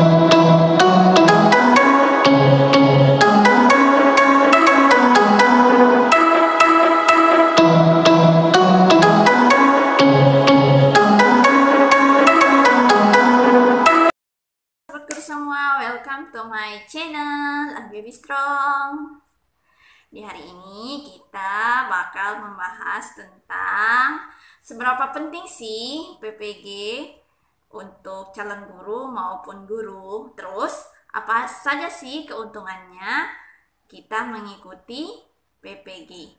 Semua, welcome to my channel Baby Strong. Di hari ini kita bakal membahas tentang seberapa penting sih PPG untuk calon guru maupun guru. Terus apa saja sih keuntungannya kita mengikuti PPG.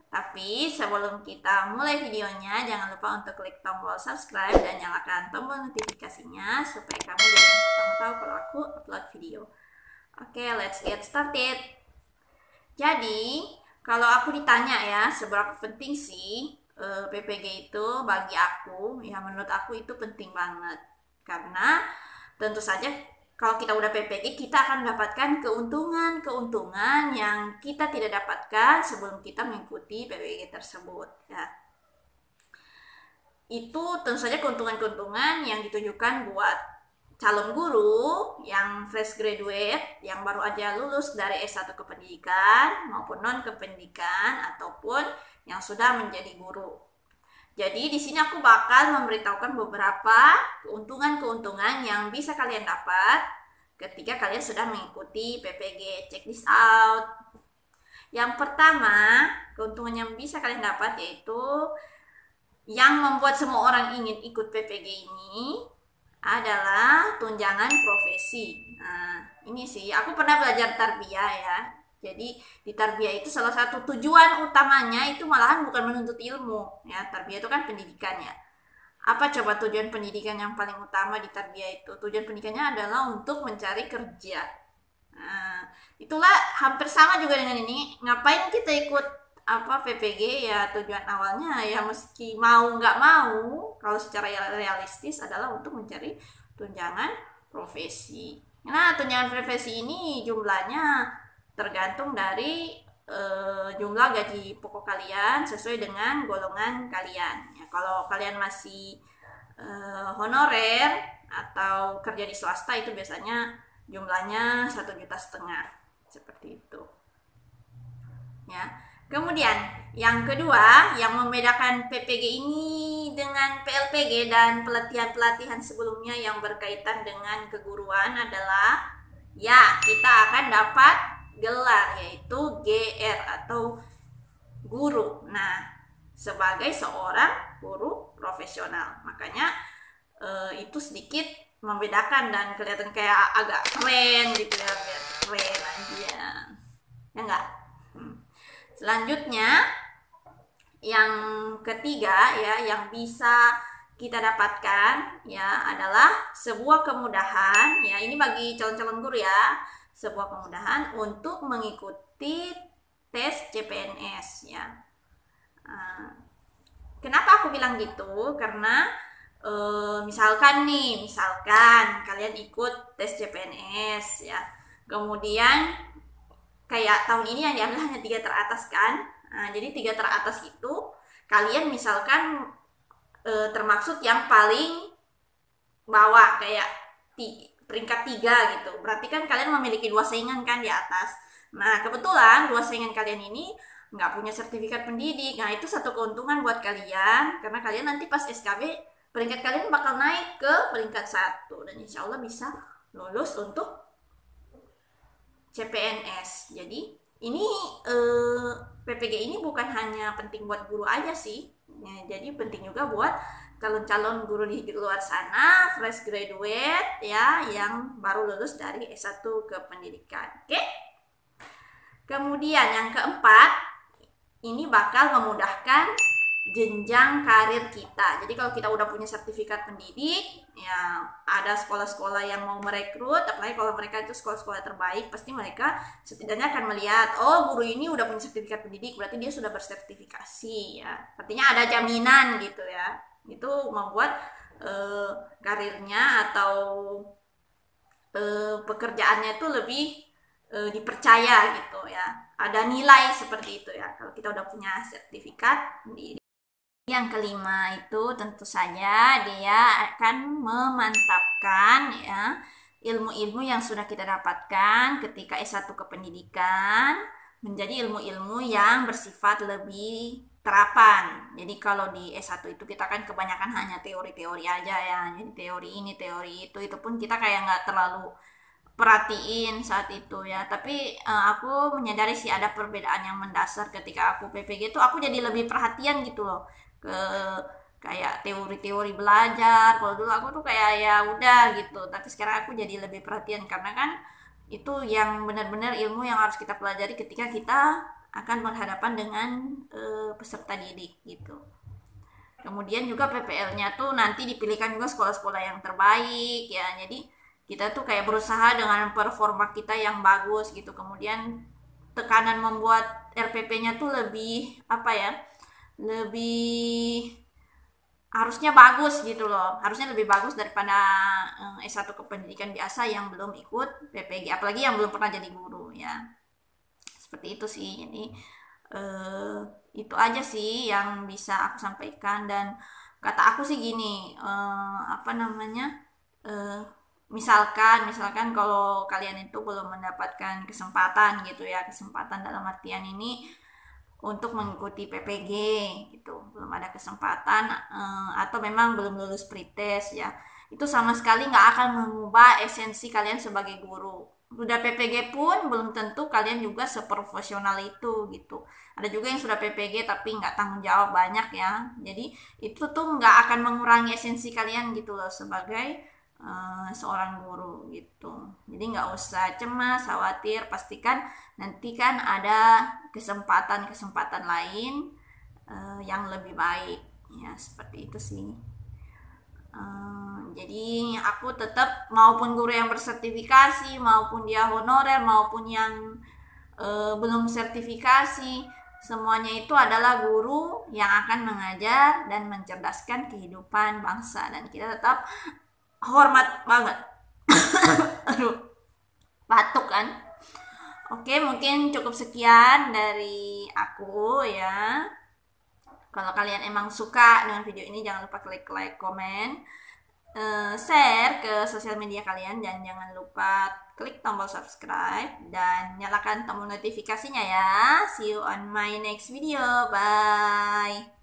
Tapi sebelum kita mulai videonya, jangan lupa untuk klik tombol subscribe dan nyalakan tombol notifikasinya supaya kamu jadi yang pertama tahu kalau aku upload video. Oke, let's get started. Jadi, kalau aku ditanya ya, seberapa penting sih PPG itu bagi aku? Ya, menurut aku itu penting banget. Karena tentu saja kalau kita udah PPG, kita akan mendapatkan keuntungan yang kita tidak dapatkan sebelum kita mengikuti PPG tersebut. Ya. Itu tentu saja keuntungan-keuntungan yang ditujukan buat calon guru yang fresh graduate, yang baru aja lulus dari S1 kependidikan maupun non kependidikan ataupun yang sudah menjadi guru. Jadi di sini aku bakal memberitahukan beberapa keuntungan-keuntungan yang bisa kalian dapat ketika kalian sudah mengikuti PPG. Check this out. Yang pertama, keuntungan yang bisa kalian dapat yaitu yang membuat semua orang ingin ikut PPG ini adalah tunjangan profesi. Nah, ini sih aku pernah belajar tarbiyah ya. Jadi di tarbiyah itu salah satu tujuan utamanya itu malahan bukan menuntut ilmu ya. Tarbiyah itu kan pendidikan ya. Apa coba tujuan pendidikan yang paling utama di tarbiyah itu? Tujuan pendidikannya adalah untuk mencari kerja. Nah, itulah hampir sama juga dengan ini. Ngapain kita ikut PPG ya, tujuan awalnya ya meski mau nggak mau, kalau secara realistis adalah untuk mencari tunjangan profesi. Nah, tunjangan profesi ini jumlahnya tergantung dari jumlah gaji pokok kalian sesuai dengan golongan kalian. Ya, kalau kalian masih honorer atau kerja di swasta itu biasanya jumlahnya 1,5 juta seperti itu. Ya. Kemudian yang kedua yang membedakan PPG ini dengan PLPG dan pelatihan-pelatihan sebelumnya yang berkaitan dengan keguruan adalah ya kita akan dapat gelar yaitu GR atau guru. Nah, sebagai seorang guru profesional. Makanya itu sedikit membedakan dan kelihatan kayak agak keren gitu ya, biar keren aja. Ya enggak? Selanjutnya yang ketiga ya yang bisa kita dapatkan ya adalah sebuah kemudahan ya, ini bagi calon-calon guru ya, sebuah kemudahan untuk mengikuti tes CPNS ya. Kenapa aku bilang gitu? Karena misalkan kalian ikut tes CPNS ya, kemudian kayak tahun ini yang diambil hanya 3 teratas kan. Nah, jadi 3 teratas itu kalian misalkan termaksud yang paling bawah kayak peringkat 3 gitu. Berarti kan kalian memiliki 2 saingan kan di atas. Nah, kebetulan 2 saingan kalian ini nggak punya sertifikat pendidik. Nah, itu satu keuntungan buat kalian karena kalian nanti pas SKB peringkat kalian bakal naik ke peringkat 1 dan insya Allah bisa lulus untuk CPNS. Jadi ini PPG ini bukan hanya penting buat guru aja sih ya, jadi penting juga buat calon-calon guru di luar sana, fresh graduate ya, yang baru lulus dari S1 ke pendidikan. Oke. Kemudian yang keempat, ini bakal memudahkan jenjang karir kita. Jadi kalau kita udah punya sertifikat pendidik, ya ada sekolah-sekolah yang mau merekrut, apalagi kalau mereka itu sekolah-sekolah terbaik, pasti mereka setidaknya akan melihat, oh guru ini udah punya sertifikat pendidik, berarti dia sudah bersertifikasi ya. Artinya ada jaminan gitu ya. Itu membuat karirnya atau pekerjaannya itu lebih dipercaya gitu ya. Ada nilai seperti itu ya kalau kita udah punya sertifikat pendidik. Yang kelima itu tentu saja dia akan memantapkan ya ilmu-ilmu yang sudah kita dapatkan ketika S1 kependidikan menjadi ilmu-ilmu yang bersifat lebih terapan. Jadi kalau di S1 itu kita kan kebanyakan hanya teori-teori aja ya. Jadi teori ini, teori itu pun kita kayak nggak terlalu perhatiin saat itu ya. Tapi aku menyadari sih ada perbedaan yang mendasar ketika aku PPG itu aku jadi lebih perhatian gitu loh ke kayak teori-teori belajar. Kalau dulu aku tuh kayak ya udah gitu, tapi sekarang aku jadi lebih perhatian karena kan itu yang benar-benar ilmu yang harus kita pelajari ketika kita akan berhadapan dengan peserta didik gitu. Kemudian juga PPL-nya tuh nanti dipilihkan juga sekolah-sekolah yang terbaik ya. Jadi kita tuh kayak berusaha dengan performa kita yang bagus gitu. Kemudian tekanan membuat RPP-nya tuh lebih apa ya? Lebih harusnya bagus gitu loh, harusnya lebih bagus daripada S1 kependidikan biasa yang belum ikut PPG, apalagi yang belum pernah jadi guru ya, seperti itu sih. Jadi eh, itu aja sih yang bisa aku sampaikan. Dan kata aku sih gini, apa namanya, eh, misalkan kalau kalian itu belum mendapatkan kesempatan gitu ya, kesempatan dalam artian ini untuk mengikuti PPG gitu, belum ada kesempatan atau memang belum lulus pretest ya, itu sama sekali nggak akan mengubah esensi kalian sebagai guru. Sudah PPG pun belum tentu kalian juga seprofesional itu gitu. Ada juga yang sudah PPG tapi nggak tanggung jawab banyak ya. Jadi itu tuh nggak akan mengurangi esensi kalian gitu loh sebagai seorang guru gitu. Jadi nggak usah cemas, khawatir, pastikan nanti kan ada kesempatan-kesempatan lain yang lebih baik ya, seperti itu sih. Jadi aku tetap maupun guru yang bersertifikasi maupun dia honorer maupun yang belum sertifikasi, semuanya itu adalah guru yang akan mengajar dan mencerdaskan kehidupan bangsa, dan kita tetap hormat banget. Aduh, batuk kan. Oke, mungkin cukup sekian dari aku ya. Kalau kalian emang suka dengan video ini, jangan lupa klik like, komen, share ke sosial media kalian, dan jangan lupa klik tombol subscribe dan nyalakan tombol notifikasinya ya. See you on my next video. Bye.